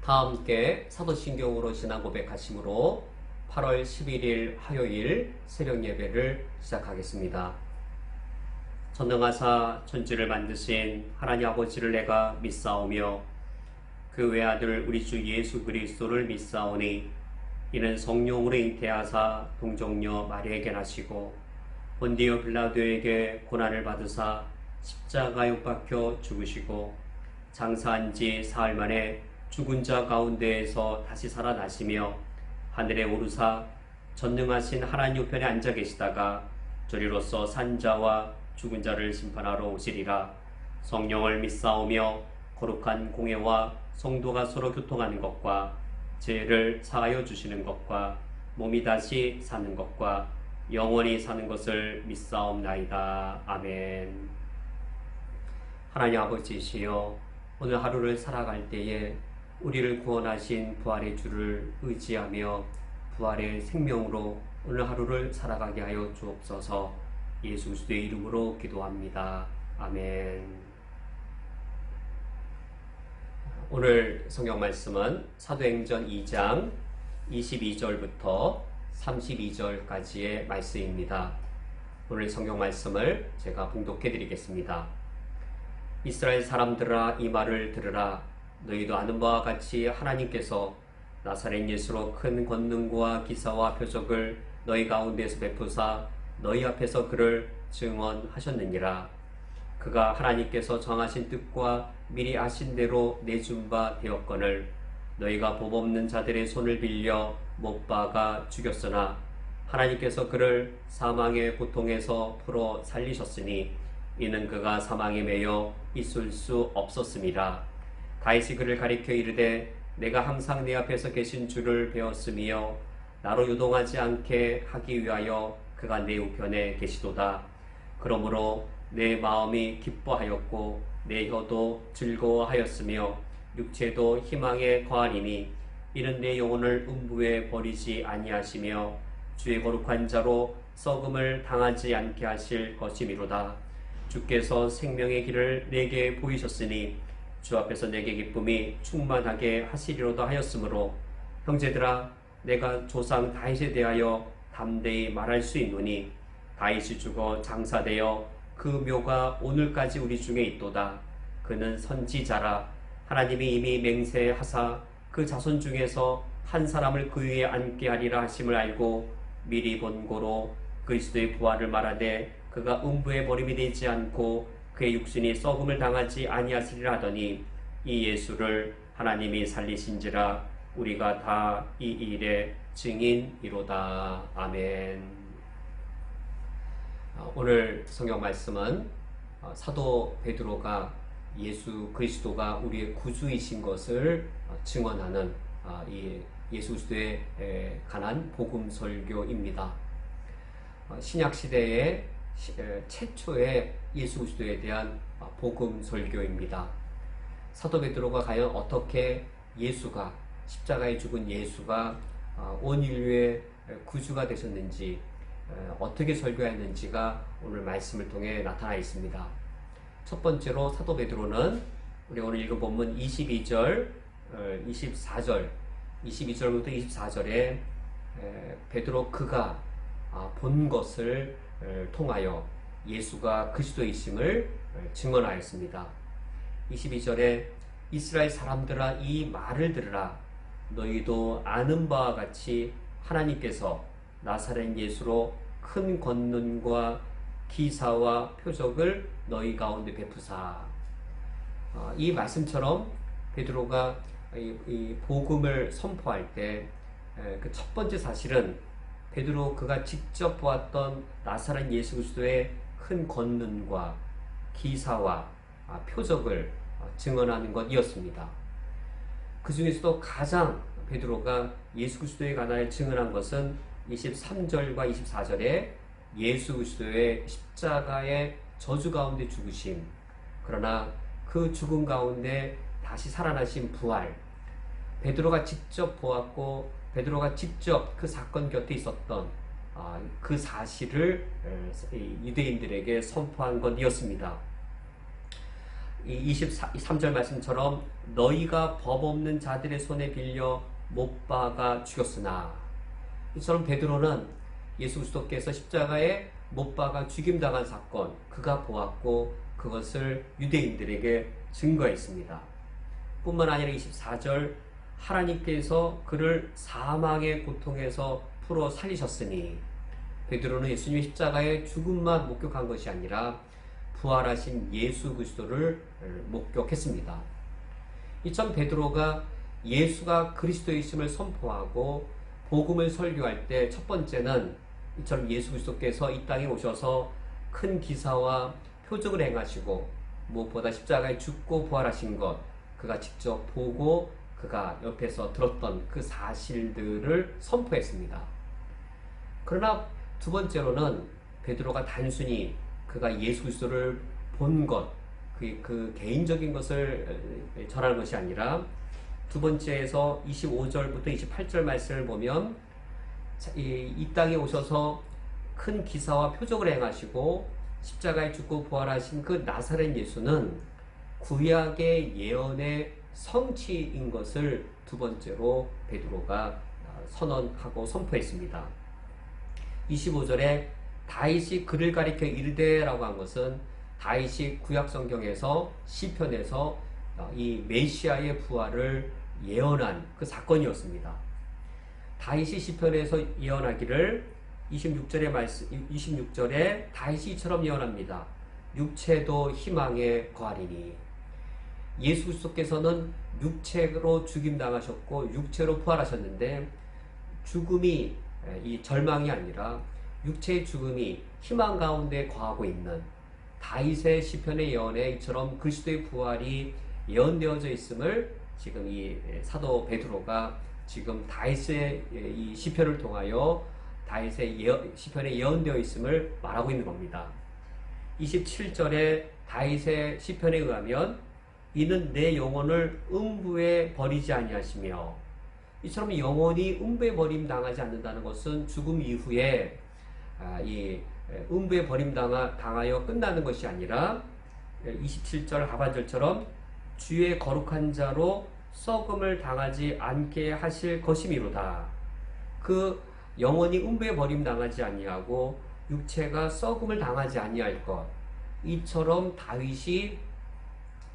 다 함께 사도신경으로 신앙 고백하심으로 8월 11일 화요일 새벽 예배를 시작하겠습니다. 전능하사 천지를 만드신 하나님 아버지를 내가 믿사오며 그 외아들 우리 주 예수 그리스도를 믿사오니 이는 성령으로 잉태하사 동정녀 마리아에게 나시고 본디오 빌라도에게 고난을 받으사 십자가에 못 박혀 죽으시고 장사한 지 사흘 만에 죽은 자 가운데에서 다시 살아나시며 하늘에 오르사 전능하신 하나님 우편에 앉아 계시다가 저리로서 산자와 죽은 자를 심판하러 오시리라. 성령을 믿사오며 거룩한 공예와 성도가 서로 교통하는 것과 죄를 사하여 주시는 것과 몸이 다시 사는 것과 영원히 사는 것을 믿사옵나이다. 아멘. 하나님 아버지시여, 오늘 하루를 살아갈 때에 우리를 구원하신 부활의 주를 의지하며 부활의 생명으로 오늘 하루를 살아가게 하여 주옵소서. 예수 그리스도의 이름으로 기도합니다. 아멘. 오늘 성경 말씀은 사도행전 2장 22절부터 32절까지의 말씀입니다. 오늘 성경 말씀을 제가 봉독해 드리겠습니다. 이스라엘 사람들아, 이 말을 들으라. 너희도 아는 바와 같이 하나님께서 나사렛 예수로 큰 권능과 기사와 표적을 너희 가운데서 베푸사 너희 앞에서 그를 증언하셨느니라. 그가 하나님께서 정하신 뜻과 미리 아신 대로 내준 바 되었거늘 너희가 법 없는 자들의 손을 빌려 못 박아 죽였으나 하나님께서 그를 사망의 고통에서 풀어 살리셨으니 이는 그가 사망에 매여 있을 수 없었음이라. 다윗이 그를 가리켜 이르되 내가 항상 내 앞에서 계신 주를 배웠으며 나로 유동하지 않게 하기 위하여 그가 내 우편에 계시도다. 그러므로 내 마음이 기뻐하였고 내 혀도 즐거워하였으며 육체도 희망에 거하리니 이는 내 영혼을 음부에 버리지 아니하시며 주의 거룩한 자로 썩음을 당하지 않게 하실 것이미로다. 주께서 생명의 길을 내게 보이셨으니 주 앞에서 내게 기쁨이 충만하게 하시리로다 하였으므로 형제들아, 내가 조상 다윗에 대하여 담대히 말할 수 있노니 다윗이 죽어 장사되어 그 묘가 오늘까지 우리 중에 있도다. 그는 선지자라. 하나님이 이미 맹세하사 그 자손 중에서 한 사람을 그 위에 앉게 하리라 하심을 알고 미리 본고로 그리스도의 부활을 말하되 그가 음부에 버림이 되지 않고 그의 육신이 썩음을 당하지 아니하시리라 하더니 이 예수를 하나님이 살리신지라. 우리가 다 이 일의 증인이로다. 아멘. 오늘 성경 말씀은 사도 베드로가 예수 그리스도가 우리의 구주이신 것을 증언하는 이 예수 그리스도에 관한 복음 설교입니다. 신약 시대의 최초의 예수 그리스도에 대한 복음 설교입니다. 사도 베드로가 과연 어떻게 예수가 십자가에 죽은 예수가 온 인류의 구주가 되셨는지 어떻게 설교했는지가 오늘 말씀을 통해 나타나 있습니다. 첫 번째로 사도 베드로는 우리 오늘 읽은 본문 22절, 24절, 22절부터 24절에 베드로 그가 본 것을 통하여 예수가 그리스도이심을 증언하였습니다. 22절에 이스라엘 사람들아, 이 말을 들으라. 너희도 아는 바와 같이 하나님께서 나사렛 예수로 큰 권능과 기사와 표적을 너희 가운데 베푸사. 이 말씀처럼 베드로가 이 복음을 선포할 때 그 첫 번째 사실은 베드로 그가 직접 보았던 나사렛 예수 그리스도의 큰 권능과 기사와 표적을 증언하는 것이었습니다. 그 중에서도 가장 베드로가 예수 그리스도에 관하여 증언한 것은 23절과 24절에 예수 그리스도의 십자가의 저주 가운데 죽으심, 그러나 그 죽음 가운데 다시 살아나신 부활, 베드로가 직접 보았고 베드로가 직접 그 사건 곁에 있었던 그 사실을 유대인들에게 선포한 것이었습니다. 이 23절 말씀처럼 너희가 법 없는 자들의 손에 빌려 못 박아 죽였으나, 이처럼 베드로는 예수 그리스도께서 십자가에 못 박아 죽임당한 사건 그가 보았고 그것을 유대인들에게 증거했습니다. 뿐만 아니라 24절 하나님께서 그를 사망의 고통에서 풀어 살리셨으니, 베드로는 예수님의 십자가의 죽음만 목격한 것이 아니라 부활하신 예수 그리스도를 목격했습니다. 이처럼 베드로가 예수가 그리스도이심을 선포하고 복음을 설교할 때 첫 번째는 이처럼 예수 그리스도께서 이 땅에 오셔서 큰 기사와 표적을 행하시고 무엇보다 십자가에 죽고 부활하신 것 그가 직접 보고 그가 옆에서 들었던 그 사실들을 선포했습니다. 그러나 두 번째로는 베드로가 단순히 그가 예수 그리스도를 본 것, 그 개인적인 것을 전하는 것이 아니라 두 번째에서 25절부터 28절 말씀을 보면 이 땅에 오셔서 큰 기사와 표적을 행하시고 십자가에 죽고 부활하신 그 나사렛 예수는 구약의 예언의 성취인 것을 두 번째로 베드로가 선언하고 선포했습니다. 25절에 다윗이 그를 가리켜 이르되라고 한 것은 다윗이 구약 성경에서 시편에서 이 메시아의 부활을 예언한 그 사건이었습니다. 다윗이 시편에서 예언하기를 26절에 다윗이 이처럼 예언합니다. 육체도 희망에 거하리니. 예수 그리스도께서는 육체로 죽임당하셨고 육체로 부활하셨는데, 죽음이 이 절망이 아니라 육체의 죽음이 희망 가운데 거하고 있는 다윗의 시편의 예언에 이처럼 그리스도의 부활이 예언되어져 있음을 지금 이 사도 베드로가 지금 다윗의 이 시편을 통하여 다윗의 시편에 예언되어 있음을 말하고 있는 겁니다. 27절에 다윗의 시편에 의하면 이는 내 영혼을 음부에 버리지 아니하시며, 이처럼 영혼이 음부에 버림 당하지 않는다는 것은 죽음 이후에 이 음부에 버림 당하여 끝나는 것이 아니라 27절 하반절처럼 주의 거룩한 자로 썩음을 당하지 않게 하실 것이미로다. 그 영혼이 음부에 버림 당하지 아니하고 육체가 썩음을 당하지 아니할 것, 이처럼 다윗이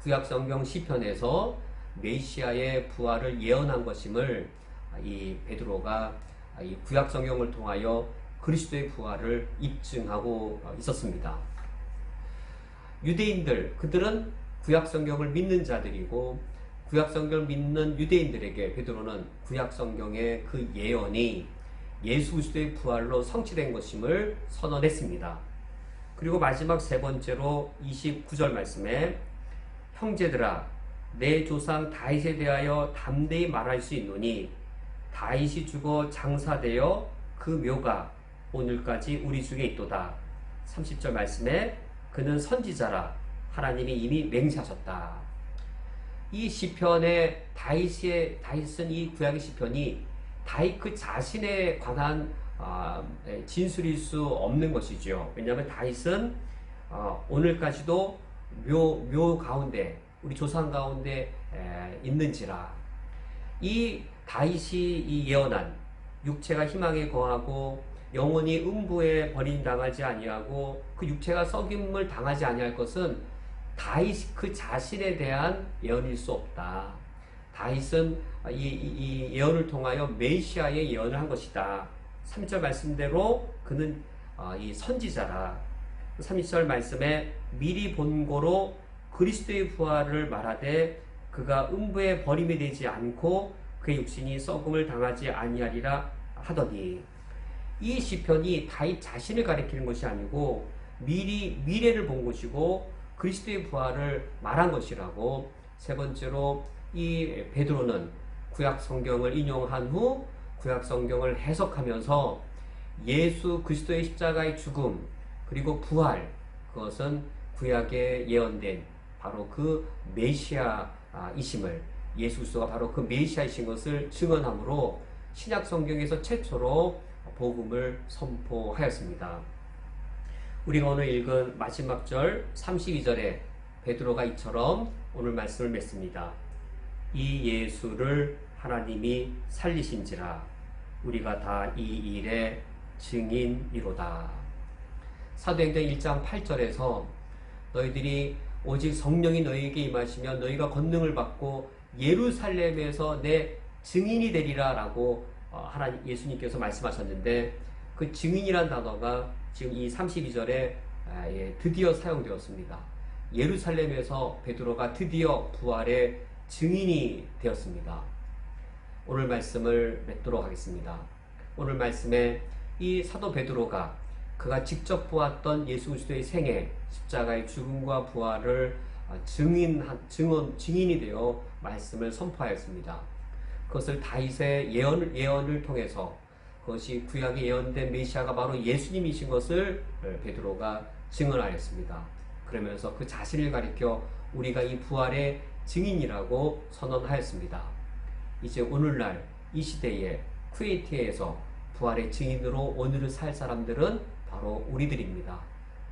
구약성경 시편에서 메시아의 부활을 예언한 것임을 이 베드로가 이 구약성경을 통하여 그리스도의 부활을 입증하고 있었습니다. 유대인들, 그들은 구약성경을 믿는 자들이고 구약성경을 믿는 유대인들에게 베드로는 구약성경의 그 예언이 예수 그리스도의 부활로 성취된 것임을 선언했습니다. 그리고 마지막 세 번째로 29절 말씀에 형제들아 내 조상 다윗에 대하여 담대히 말할 수 있노니 다윗이 죽어 장사되어 그 묘가 오늘까지 우리 중에 있도다. 30절 말씀에 그는 선지자라 하나님이 이미 맹세하셨다. 이 시편에 다윗은 이 구약의 시편이 다윗 그 자신에 관한 진술일 수 없는 것이죠. 왜냐하면 다윗은 오늘까지도 묘 가운데 우리 조상 가운데 있는지라. 이 다윗이 이 예언한 육체가 희망에 거하고 영혼이 음부에 버림당하지 아니하고 그 육체가 썩임을 당하지 아니할 것은 다윗 그 자신에 대한 예언일 수 없다. 다윗은 이 예언을 통하여 메시아의 예언을 한 것이다. 3절 말씀대로 그는 이 선지자라. 30절 말씀에 미리 본고로 그리스도의 부활을 말하되 그가 음부에 버림이 되지 않고 그의 육신이 썩음을 당하지 아니하리라 하더니, 이 시편이 다윗 자신을 가리키는 것이 아니고 미래를 본 것이고 그리스도의 부활을 말한 것이라고. 세 번째로 이 베드로는 구약 성경을 인용한 후 구약 성경을 해석하면서 예수 그리스도의 십자가의 죽음 그리고 부활, 그것은 구약에 예언된 바로 그 메시아이심을, 예수 그리스도가 바로 그 메시아이신 것을 증언함으로 신약 성경에서 최초로 복음을 선포하였습니다. 우리가 오늘 읽은 마지막 절 32절에 베드로가 이처럼 오늘 말씀을 맺습니다. 이 예수를 하나님이 살리신지라 우리가 다 이 일의 증인이로다. 사도행전 1장 8절에서 너희들이 오직 성령이 너희에게 임하시면 너희가 권능을 받고 예루살렘에서 내 증인이 되리라 라고 하나님 예수님께서 말씀하셨는데, 그 증인이란 단어가 지금 이 32절에 드디어 사용되었습니다. 예루살렘에서 베드로가 드디어 부활의 증인이 되었습니다. 오늘 말씀을 맺도록 하겠습니다. 오늘 말씀에 이 사도 베드로가 그가 직접 보았던 예수 그리스도의 생애, 십자가의 죽음과 부활을 증인이 되어 말씀을 선포하였습니다. 그것을 다윗의 예언을 통해서 그것이 구약에 예언된 메시아가 바로 예수님이신 것을 베드로가 증언하였습니다. 그러면서 그 자신을 가리켜 우리가 이 부활의 증인이라고 선언하였습니다. 이제 오늘날 이 시대에 쿠웨이트에서 부활의 증인으로 오늘을 살 사람들은 바로 우리들입니다.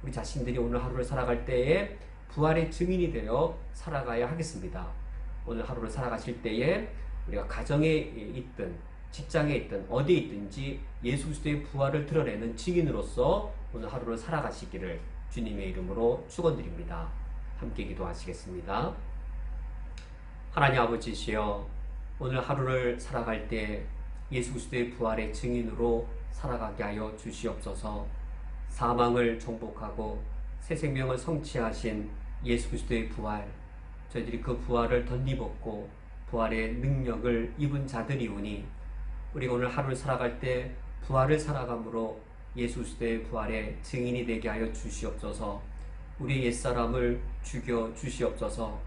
우리 자신들이 오늘 하루를 살아갈 때에 부활의 증인이 되어 살아가야 하겠습니다. 오늘 하루를 살아가실 때에 우리가 가정에 있든 직장에 있든 어디에 있든지 예수 그리스도의 부활을 드러내는 증인으로서 오늘 하루를 살아가시기를 주님의 이름으로 축원드립니다. 함께 기도하시겠습니다. 하나님 아버지시여, 오늘 하루를 살아갈 때 예수 그리스도의 부활의 증인으로 살아가게 하여 주시옵소서. 사망을 정복하고 새 생명을 성취하신 예수 그리스도의 부활, 저희들이 그 부활을 덧입었고 부활의 능력을 입은 자들이오니 우리가 오늘 하루를 살아갈 때 부활을 살아감으로 예수 그리스도의 부활의 증인이 되게 하여 주시옵소서. 우리 옛사람을 죽여 주시옵소서.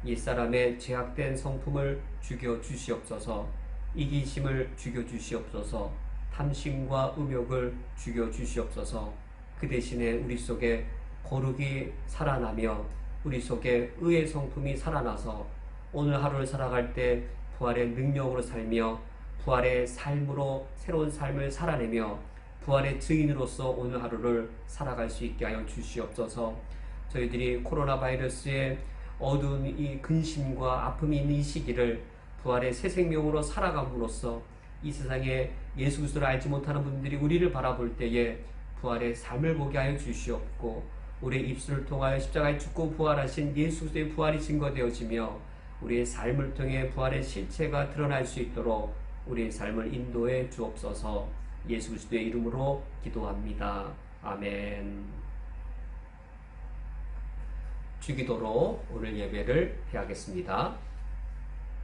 옛사람의 죄악된 성품을 죽여 주시옵소서. 이기심을 죽여 주시옵소서. 탐심과 음욕을 죽여 주시옵소서. 그 대신에 우리 속에 거룩이 살아나며 우리 속에 의의 성품이 살아나서 오늘 하루를 살아갈 때 부활의 능력으로 살며 부활의 삶으로 새로운 삶을 살아내며 부활의 증인으로서 오늘 하루를 살아갈 수 있게 하여 주시옵소서. 저희들이 코로나 바이러스의 어두운 이 근심과 아픔이 있는 이 시기를 부활의 새 생명으로 살아감으로써 이 세상에 예수 그리스도를 알지 못하는 분들이 우리를 바라볼 때에 부활의 삶을 보게 하여 주시옵고, 우리의 입술을 통하여 십자가에 죽고 부활하신 예수 그리스도의 부활이 증거되어지며 우리의 삶을 통해 부활의 실체가 드러날 수 있도록 우리의 삶을 인도해 주옵소서. 예수 그리스도의 이름으로 기도합니다. 아멘. 주기도로 오늘 예배를 해야겠습니다.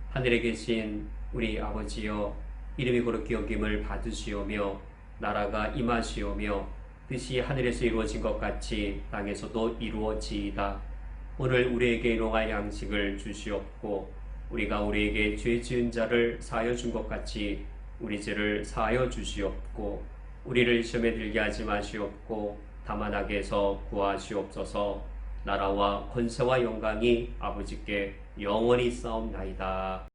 하늘에 계신 우리 아버지여, 이름이 거룩히 여김을 받으시오며 나라가 임하시오며 뜻이 하늘에서 이루어진 것 같이 땅에서도 이루어지이다. 오늘 우리에게 일용할 양식을 주시옵고 우리가 우리에게 죄 지은 자를 사하여 준 것 같이 우리 죄를 사하여 주시옵고 우리를 시험에 들게 하지 마시옵고 다만 악에서 구하시옵소서. 나라와 권세와 영광이 아버지께 영원히 싸움나이다.